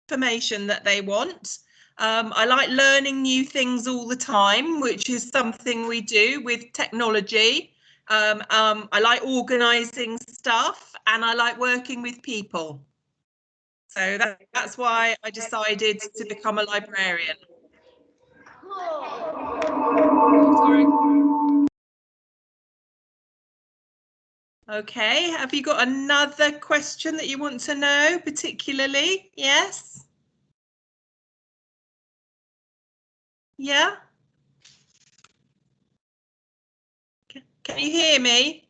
information that they want. I like learning new things all the time, which is something we do with technology. I like organising stuff, and I like working with people. So that's why I decided to become a librarian. Sorry. Okay, have you got another question that you want to know particularly? Yes? Yeah? Can you hear me?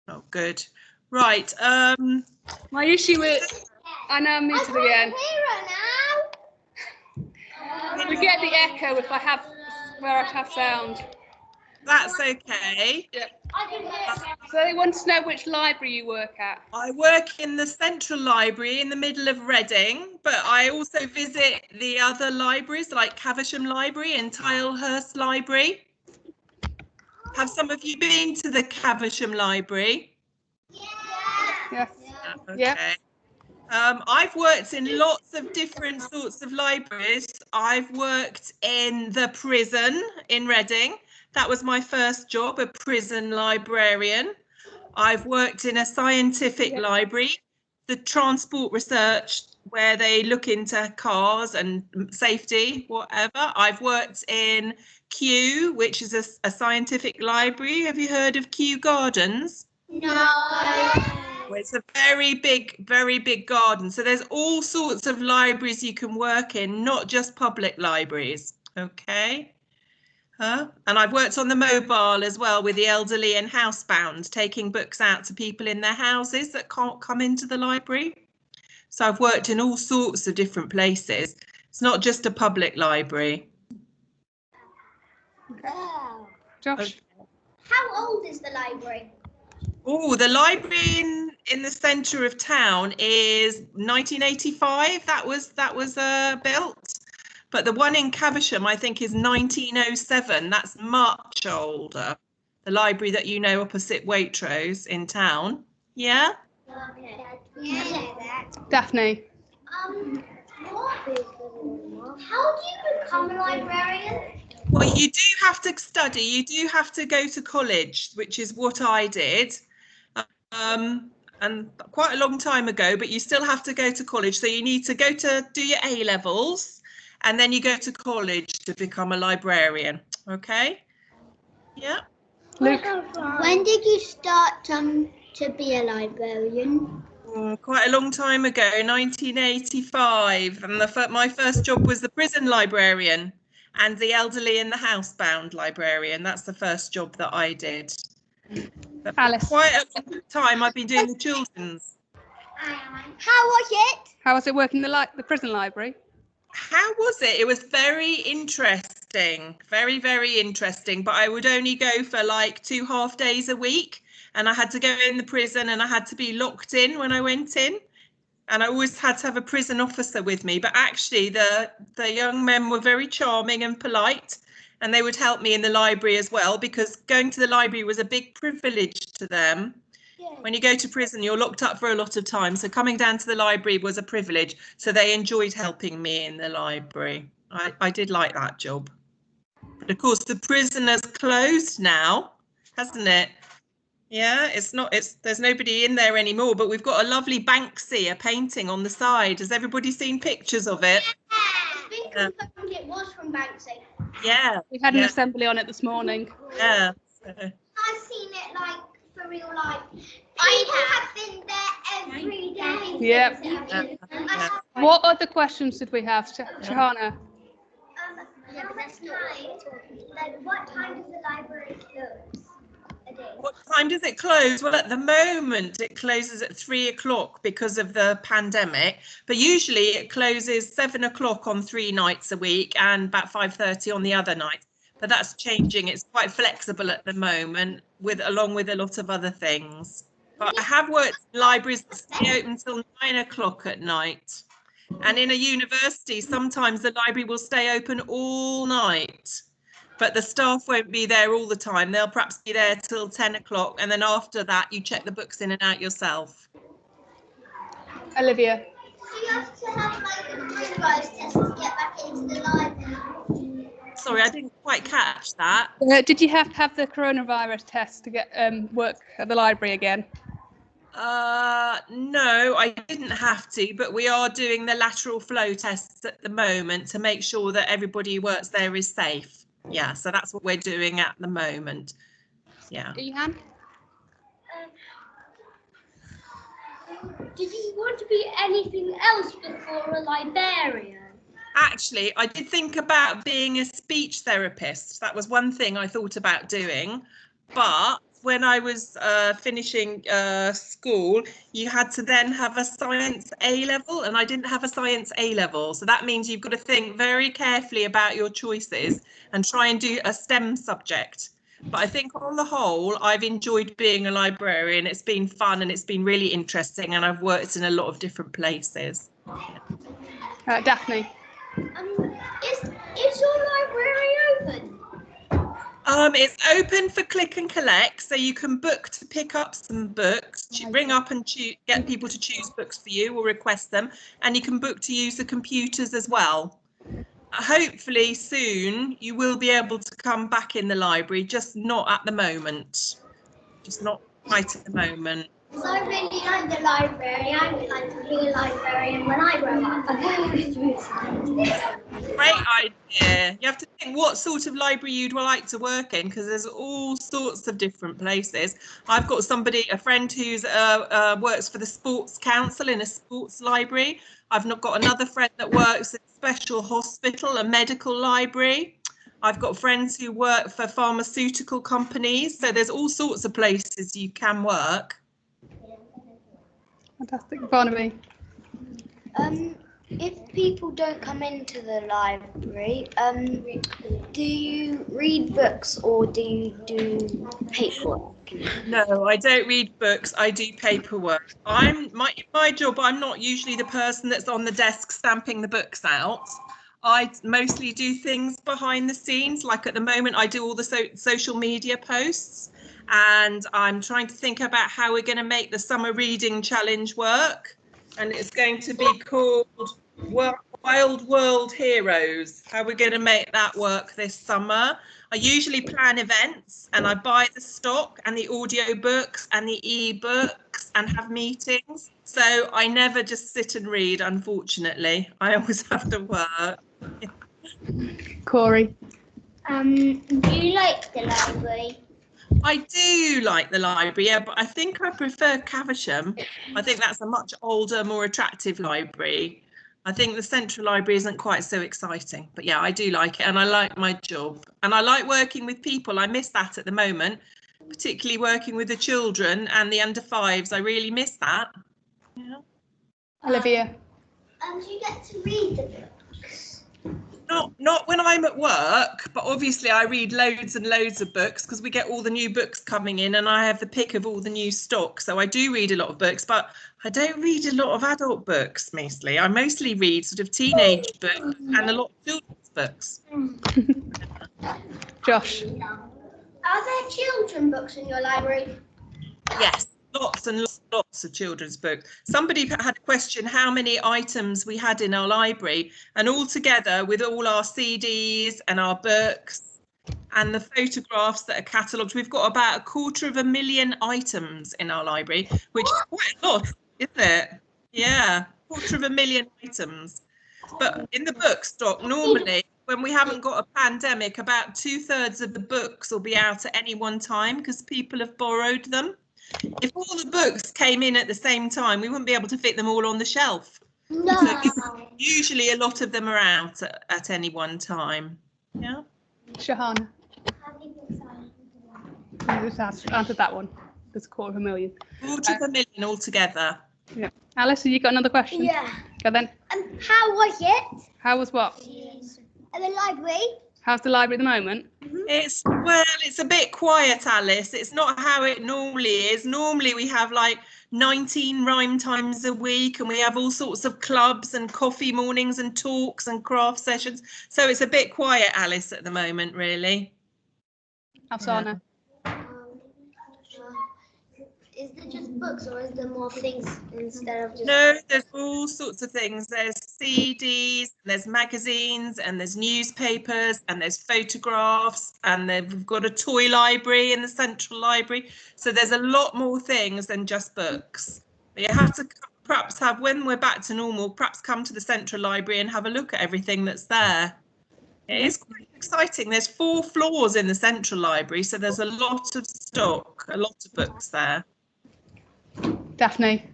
Oh, good. Right. My issue is, I know I'm muted again. We get the echo if I have where I have sound. That's okay. Yep. So they want to know which library you work at. I work in the Central Library in the middle of Reading, but I also visit the other libraries like Caversham Library and Tilehurst Library. Have some of you been to the Caversham Library? Yeah. Okay. Yeah. I've worked in lots of different sorts of libraries. I've worked in the prison in Reading. That was my first job, a prison librarian. I've worked in a scientific library, the transport research, where they look into cars and safety, whatever. I've worked in Kew, which is a scientific library. Have you heard of Kew Gardens? No. Well, it's a very big garden. So there's all sorts of libraries you can work in, not just public libraries. Okay. And I've worked on the mobile as well with the elderly and housebound, taking books out to people in their houses that can't come into the library. So I've worked in all sorts of different places. It's not just a public library. Wow. Josh? Okay. How old is the library? Oh, the library in the centre of town is 1985. That was built. But the one in Caversham, I think, is 1907. That's much older. The library that you know opposite Waitrose in town. Yeah? Okay. Yeah. Daphne? How do you become a librarian? Well, you do have to study. You do have to go to college, which is what I did. And quite a long time ago, but you still have to go to college. So you need to go to do your A-levels, and then you go to college to become a librarian. Okay? Yeah. Luke? When did you start to be a librarian? Quite a long time ago, 1985. And my first job was the prison librarian and the elderly and the housebound librarian. That's the first job that I did. But Alice? quite a long time I've been doing the children's. How was it? How was it working the prison library? How was it? It was very interesting, very interesting, but I would only go for like 2 half days a week, and I had to go in the prison and I had to be locked in when I went in, and I always had to have a prison officer with me. But actually the young men were very charming and polite, and they would help me in the library as well, because going to the library was a big privilege to them. When you go to prison, you're locked up for a lot of time. So coming down to the library was a privilege. So they enjoyed helping me in the library. I did like that job. But of course, the prison has closed now, hasn't it? Yeah, there's nobody in there anymore, but we've got a lovely Banksy, a painting on the side. Has everybody seen pictures of it? It's been confirmed it was from Banksy. Yeah. We had an assembly on it this morning. Yeah. I've seen it like for real life. I have been there every day. Yep. What other questions did we have, Shahana? Yeah, but that's not what time does the library close a day? What time does it close? Well, at the moment, it closes at 3 o'clock because of the pandemic, but usually it closes 7 o'clock on 3 nights a week and about 5:30 on the other night. But that's changing. It's quite flexible at the moment, along with a lot of other things. But I have worked in libraries that stay open until 9 o'clock at night. And in a university, sometimes the library will stay open all night. but the staff won't be there all the time. They'll perhaps be there till 10 o'clock, and then after that you check the books in and out yourself. Olivia. Do you have to have like a coronavirus test to get back into the library? Sorry, I didn't quite catch that. Did you have to have the coronavirus test to get work at the library again? No, I didn't have to, but we are doing the lateral flow tests at the moment to make sure that everybody who works there is safe. Yeah, so that's what we're doing at the moment. Yeah. Ihan? Did you want to be anything else before a librarian? Actually, I did think about being a speech therapist. That was one thing I thought about doing. But when I was finishing school, you had to then have a science A-level, and I didn't have a science A-level. So that means you've got to think very carefully about your choices and try and do a STEM subject. But I think on the whole, I've enjoyed being a librarian. It's been fun and it's been really interesting, and I've worked in a lot of different places. Daphne. Is your library open? It's open for click and collect, so you can book to pick up some books, ring up and get people to choose books for you or request them, and you can book to use the computers as well. Hopefully soon you will be able to come back in the library, just not at the moment. Just not right at the moment. So I really like the library. I would like to be a librarian when I grow up. Great idea. You have to think what sort of library you'd like to work in, because there's all sorts of different places. I've got a friend who's works for the Sports Council in a sports library. I've not got another friend that works in a special hospital, a medical library. I've got friends who work for pharmaceutical companies. So there's all sorts of places you can work. Fantastic. Barnaby. If people don't come into the library, do you read books or do you do paperwork? No, I don't read books. I do paperwork. My job, I'm not usually the person that's on the desk stamping the books out. I mostly do things behind the scenes. Like at the moment, I do all the social media posts, and I'm trying to think about how we're going to make the summer reading challenge work. And it's going to be called Wild World Heroes. How we're going to make that work this summer. I usually plan events, and I buy the stock and the audio books and the e-books and have meetings. So I never just sit and read, unfortunately. I always have to work. Corey. Do you like the library? I do like the library, yeah, but I think I prefer Caversham. I think that's a much older, more attractive library. I think the Central Library isn't quite so exciting, but yeah, I do like it, and I like my job, and I like working with people. I miss that at the moment, particularly working with the children and the under fives. I really miss that. Yeah. Olivia. Do you get to read the books? Not when I'm at work, but obviously I read loads and loads of books because we get all the new books coming in, and I have the pick of all the new stock. So I do read a lot of books, but I don't read a lot of adult books mostly. I mostly read sort of teenage books and a lot of children's books. Josh. Are there children books in your library? Yes, lots and lots of children's books. Somebody had a question how many items we had in our library, and all together with all our CDs and our books and the photographs that are catalogued, we've got about 250,000 items in our library, which is quite a lot, isn't it? Yeah, 250,000 items. But in the book stock, normally when we haven't got a pandemic, about 2/3 of the books will be out at any one time because people have borrowed them. If all the books came in at the same time, we wouldn't be able to fit them all on the shelf. No. So usually a lot of them are out at any one time. Yeah. Shahana. You just answered that one. There's 250,000. 250,000 altogether. Yeah. Alice, have you got another question? Yeah. Go then. How was it? How was what? At the library? How's the library at the moment? It's a bit quiet, Alice. It's not how it normally is. Normally we have like 19 rhyme times a week, and we have all sorts of clubs and coffee mornings and talks and craft sessions. So it's a bit quiet, Alice, at the moment, really. Alsana. Is there just books, or is there more things instead of just... No, there's all sorts of things. There's CDs, there's magazines, and there's newspapers, and there's photographs, and we've got a toy library in the central library. So there's a lot more things than just books. But you have to perhaps have, when we're back to normal, perhaps come to the central library and have a look at everything that's there. It is quite exciting. There's 4 floors in the central library, so there's a lot of stock, a lot of books there. Daphne.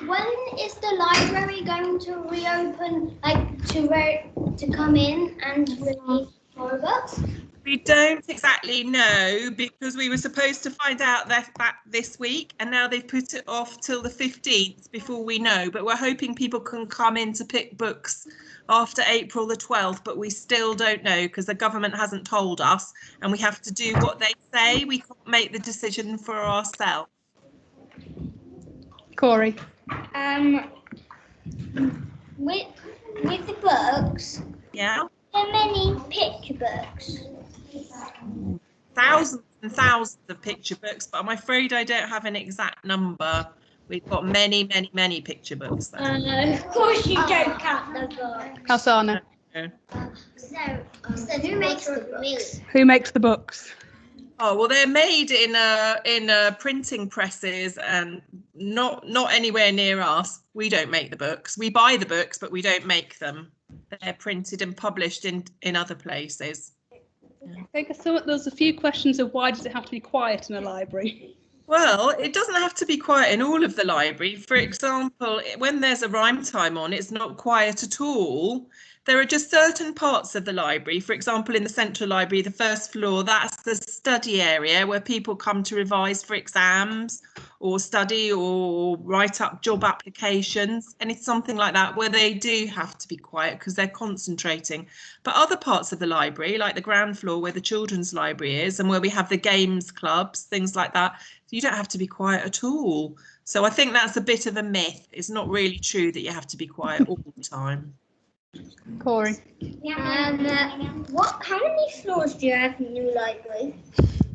When is the library going to reopen, like to come in and release more books? We don't exactly know, because we were supposed to find out that this week, and now they've put it off till the 15th before we know. But we're hoping people can come in to pick books after April the 12th, but we still don't know because the government hasn't told us, and we have to do what they say. We can't make the decision for ourselves. Corey. With the books, Yeah. there are many picture books. Thousands and thousands of picture books, but I'm afraid I don't have an exact number. We've got many, many, many picture books there. Of course you don't count the books. Alsana. So who makes the books? Who makes the books? Oh, well, they're made in printing presses, and not anywhere near us. We don't make the books. We buy the books, but we don't make them. They're printed and published in other places. I think I saw there's a few questions of why does it have to be quiet in a library? Well, it doesn't have to be quiet in all of the library. For example, when there's a rhyme time on, it's not quiet at all. There are just certain parts of the library. For example, in the central library, the first floor, that's the study area where people come to revise for exams or study or write up job applications, and it's something like that where they do have to be quiet because they're concentrating. But other parts of the library, like the ground floor where the children's library is and where we have the games clubs, things like that, you don't have to be quiet at all. So I think that's a bit of a myth. It's not really true that you have to be quiet all the time. Corey. How many floors do you have in your library?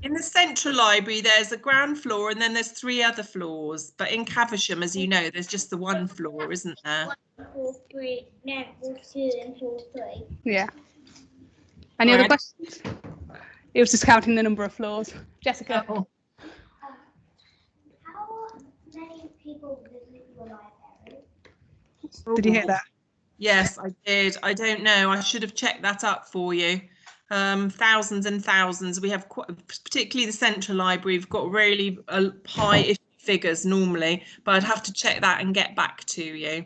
In the central library, there's a ground floor and then there's 3 other floors. But in Caversham, as you know, there's just the 1 floor, isn't there? 1, 4, 3, no, 4, 2 and 4, 3. Yeah. Any other questions? It was just counting the number of floors. Jessica. Oh. How many people visit your library? Did you hear that? Yes, I did. I don't know. I should have checked that up for you. Thousands and thousands. We have quite, particularly the central library, we've got really high figures normally, but I'd have to check that and get back to you.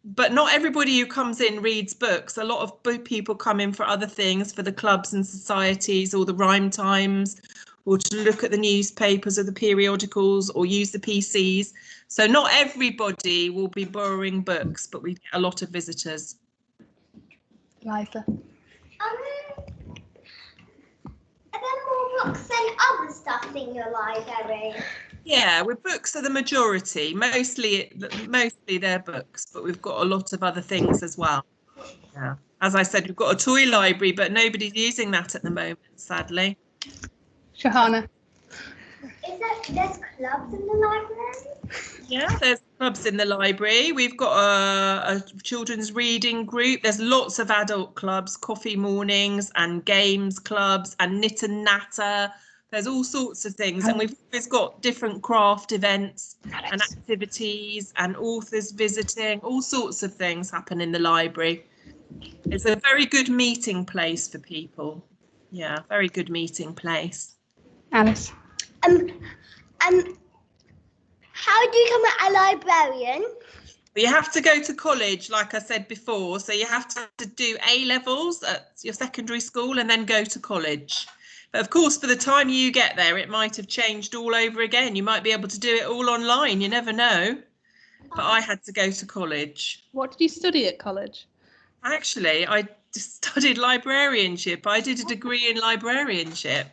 But not everybody who comes in reads books. A lot of people come in for other things, for the clubs and societies or the rhyme times, or to look at the newspapers or the periodicals or use the PCs. So not everybody will be borrowing books, but we get a lot of visitors. Liza. Are there more books than other stuff in your library? Yeah, books are the majority. Mostly they're books, but we've got a lot of other things as well. Yeah. As I said, we've got a toy library, but nobody's using that at the moment, sadly. Shahana. There's clubs in the library? Yeah, there's clubs in the library. We've got a children's reading group. There's lots of adult clubs, coffee mornings and games clubs and knit and natter. There's all sorts of things, and we've always got different craft events and activities and authors visiting. All sorts of things happen in the library. It's a very good meeting place for people. Yeah, very good meeting place. Alice. How do you become a librarian? You have to go to college, like I said before, so you have to do A-levels at your secondary school and then go to college. But of course, for the time you get there, it might have changed all over again. You might be able to do it all online, you never know. But I had to go to college. What did you study at college? Actually, I studied librarianship. I did a degree in librarianship.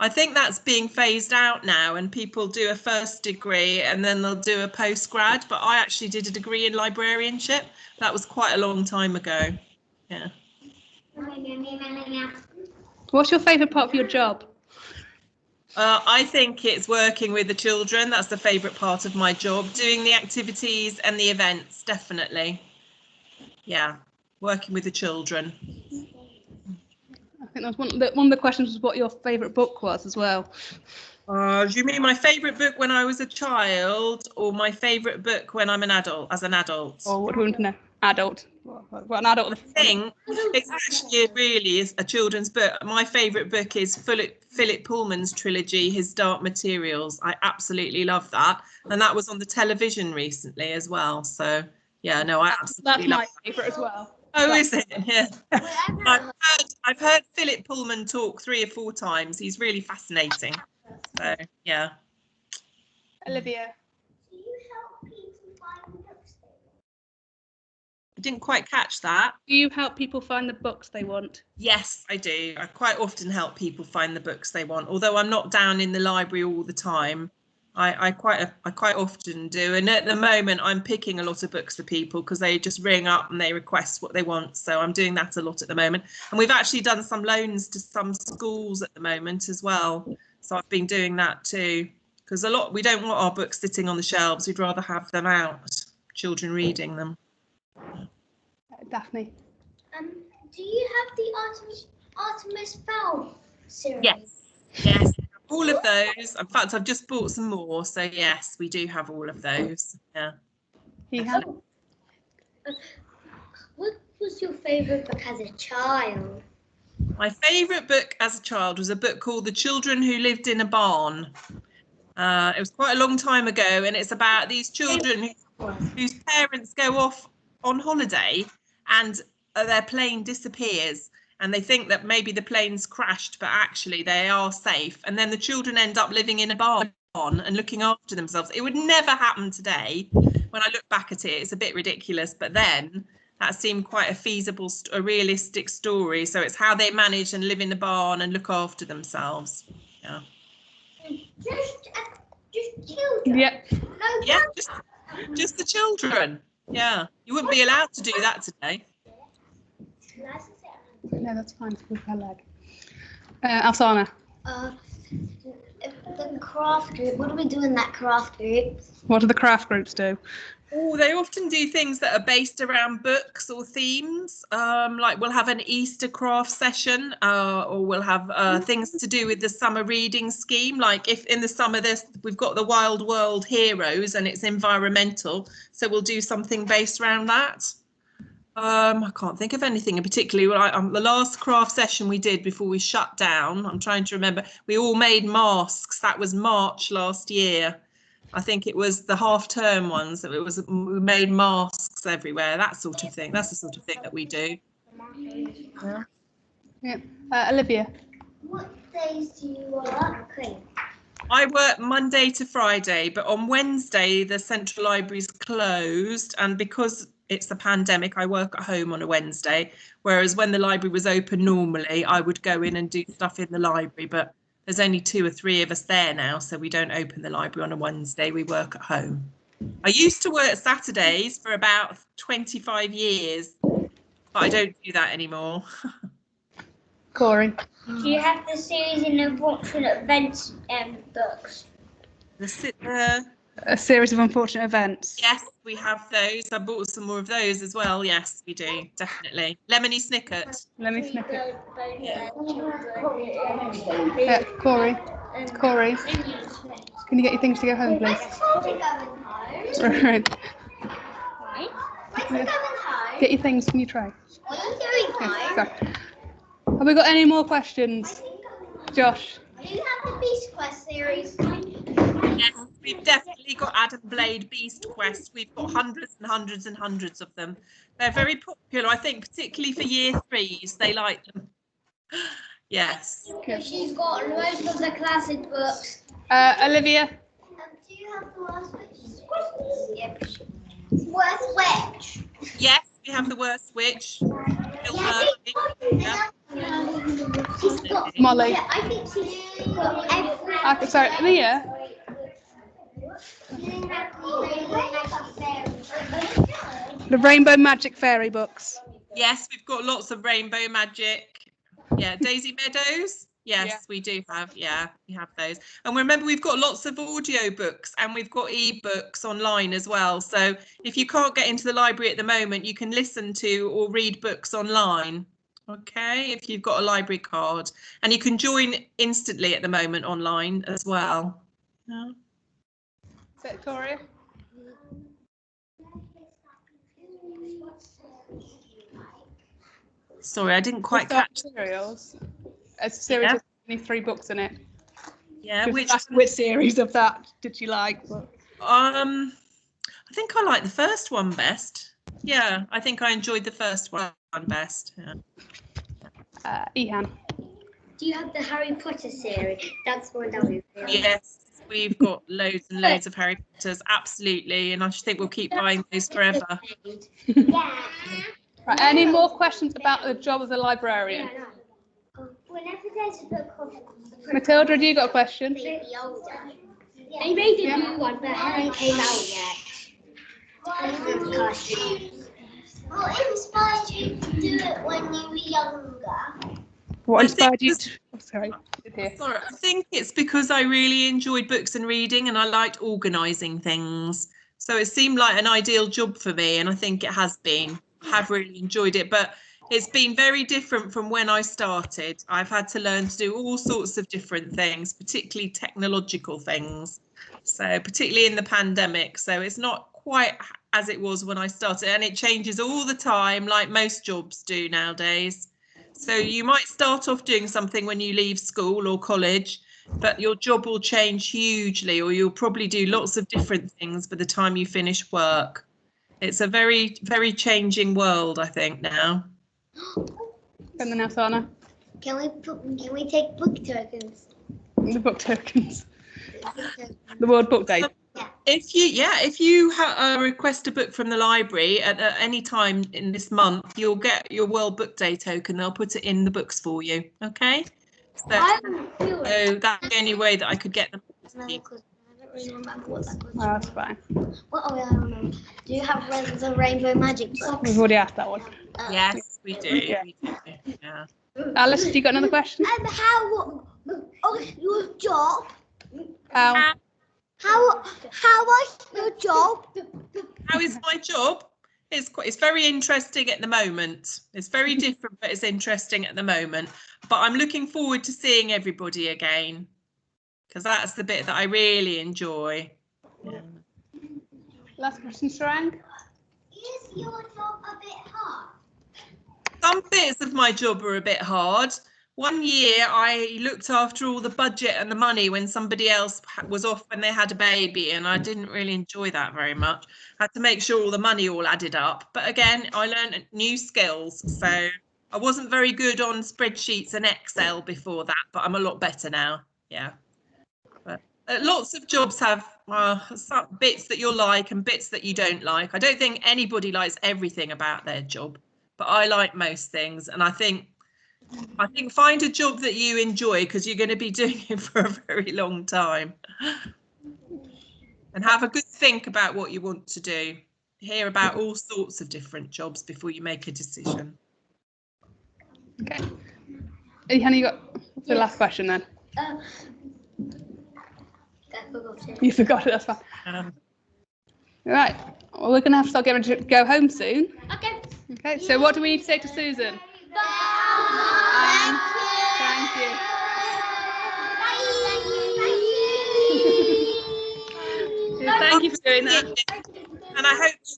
I think that's being phased out now, and people do a first degree and then they'll do a postgrad. But I actually did a degree in librarianship. That was quite a long time ago. Yeah. What's your favourite part of your job? I think it's working with the children. That's the favourite part of my job. Doing the activities and the events, definitely. Yeah, working with the children. I think that was one of the questions was what your favourite book was as well. Do you mean my favourite book when I was a child, or my favourite book when I'm an adult, as an adult? Or what do we want to know? Adult. What an adult? I think it's actually really is a children's book. My favourite book is Philip Pullman's trilogy, His Dark Materials. I absolutely love that, and that was on the television recently as well. So yeah, no, I absolutely That's love my favourite as well. Oh, is it? Yeah. I've heard Philip Pullman talk 3 or 4 times. He's really fascinating. So yeah. Olivia. Do you help people find the books they want? I didn't quite catch that. Do you help people find the books they want? Yes, I do. I quite often help people find the books they want, although I'm not down in the library all the time. I quite often do, and at the moment I'm picking a lot of books for people because they just ring up and they request what they want. So I'm doing that a lot at the moment, and we've actually done some loans to some schools at the moment as well. So I've been doing that too, because we don't want our books sitting on the shelves. We'd rather have them out, children reading them. Daphne. Do you have the Artemis Fowl series? Yes, all of those. In fact, I've just bought some more. So yes, we do have all of those. Yeah. You have? What was your favourite book as a child? My favourite book as a child was a book called The Children Who Lived in a Barn. It was quite a long time ago, and it's about these children whose parents go off on holiday and their plane disappears, and they think that maybe the plane's crashed, but actually they are safe. And then the children end up living in a barn and looking after themselves. It would never happen today. When I look back at it, it's a bit ridiculous, but then that seemed quite a feasible, a realistic story. So it's how they manage and live in the barn and look after themselves. Yeah. Just children? Yep. No, Yeah, just the children. Yeah, you wouldn't be allowed to do that today. No, that's fine. With her leg. Alsana. The craft group. What do we do in that craft group? What do the craft groups do? Oh, they often do things that are based around books or themes. Like we'll have an Easter craft session, or we'll have things to do with the summer reading scheme. Like if in the summer we've got the Wild World Heroes and it's environmental, so we'll do something based around that. I can't think of anything in particular. The last craft session we did before we shut down, I'm trying to remember, we all made masks. That was March last year. I think it was the half-term ones that we made masks everywhere, that sort of thing. That's the sort of thing that we do. Yeah. Olivia. What days do you work? I work Monday to Friday, but on Wednesday the Central Library's closed, and because it's the pandemic, I work at home on a Wednesday, whereas when the library was open normally, I would go in and do stuff in the library, but there's only 2 or 3 of us there now, so we don't open the library on a Wednesday, we work at home. I used to work Saturdays for about 25 years, but I don't do that anymore. Corey. Do you have the series in Unfortunate Events books? A series of unfortunate events. Yes, we have those. I bought some more of those as well. Yes, we do, definitely. Lemony Snicket. Lemony Snicket. Yeah, Corey. Corey. Can you get your things to go home, please? Right. Get your things from your tray. Have we got any more questions? Josh. Do you have the Beast Quest series? Yes, we've definitely got Adam Blade Beast Quest. We've got hundreds and hundreds and hundreds of them. They're very popular, I think, particularly for year 3s. They like them. Yes. She's got most of the classic books. Olivia. Do you have the Worst Witch? Yep. Worst Witch. Yes, we have the Worst Witch. Yeah. Molly. Yeah, I think she's Sorry, Leah. The Rainbow Magic Fairy books. Yes, we've got lots of Rainbow Magic. Yeah, Daisy Meadows. Yes, Yeah. we do have. Yeah, we have those. And remember, we've got lots of audio books and we've got ebooks online as well. So if you can't get into the library at the moment, you can listen to or read books online. Okay, if you've got a library card, and you can join instantly at the moment online as well. Yeah. Victoria. Sorry, I didn't quite catch. Serials. It's a series with only 3 books in it. Yeah, which series of that did you like? I think I like the first one best. Yeah, I think I enjoyed the first one best. Yeah. Ihan. Do you have the Harry Potter series? That's one that we feel. Yes, we've got loads and loads of Harry Potters, absolutely, and I think we'll keep buying those forever. Yeah. Right, any more questions about the job of the librarian? Yeah, no. Whenever there's a book of Matilda, have you got a question? they made a new one, but it hasn't came out yet. What inspired you to do it when you were younger? What I inspired think you? this- Sorry. Sorry, I think it's because I really enjoyed books and reading, and I liked organising things. So it seemed like an ideal job for me, and I think it has been. I have really enjoyed it, but it's been very different from when I started. I've had to learn to do all sorts of different things, particularly technological things. So particularly in the pandemic. So it's not quite as it was when I started, and it changes all the time, like most jobs do nowadays. So you might start off doing something when you leave school or college, but your job will change hugely, or you'll probably do lots of different things by the time you finish work. It's a very, very changing world, I think, now. Anything else, Anna? Can we take book tokens? The book tokens. The World Book Day. If you request a book from the library at any time in this month, you'll get your World Book Day token. They'll put it in the books for you. Okay. So that's the only way that I could get them. I don't really remember what that was. Oh, that's fine. Oh, yeah, I remember. Do you have the Rainbow Magic books? We've already asked that one. Yes, we do. Yeah. We do. Yeah. Alice, have you got another question? How your job? How? How was your job? How is my job? It's very interesting at the moment. It's very different, but it's interesting at the moment. But I'm looking forward to seeing everybody again, because that's the bit that I really enjoy. Yeah. Last question, Sarang. Is your job a bit hard? Some bits of my job are a bit hard. One year I looked after all the budget and the money when somebody else was off when they had a baby, and I didn't really enjoy that very much. I had to make sure all the money all added up. But again, I learned new skills. So I wasn't very good on spreadsheets and Excel before that, but I'm a lot better now. Yeah. But lots of jobs have some bits that you'll like and bits that you don't like. I don't think anybody likes everything about their job, but I like most things. And I think find a job that you enjoy, because you're going to be doing it for a very long time. And have a good think about what you want to do. Hear about all sorts of different jobs before you make a decision. Okay. Ihan, you got the last question then? I forgot it. You forgot it, that's fine. Right. Well, we're going to have to start getting ready to go home soon. Okay. Okay, so what do we need to say to Susan? Bye. Thank you. Bye. Thank you for doing that. And I hope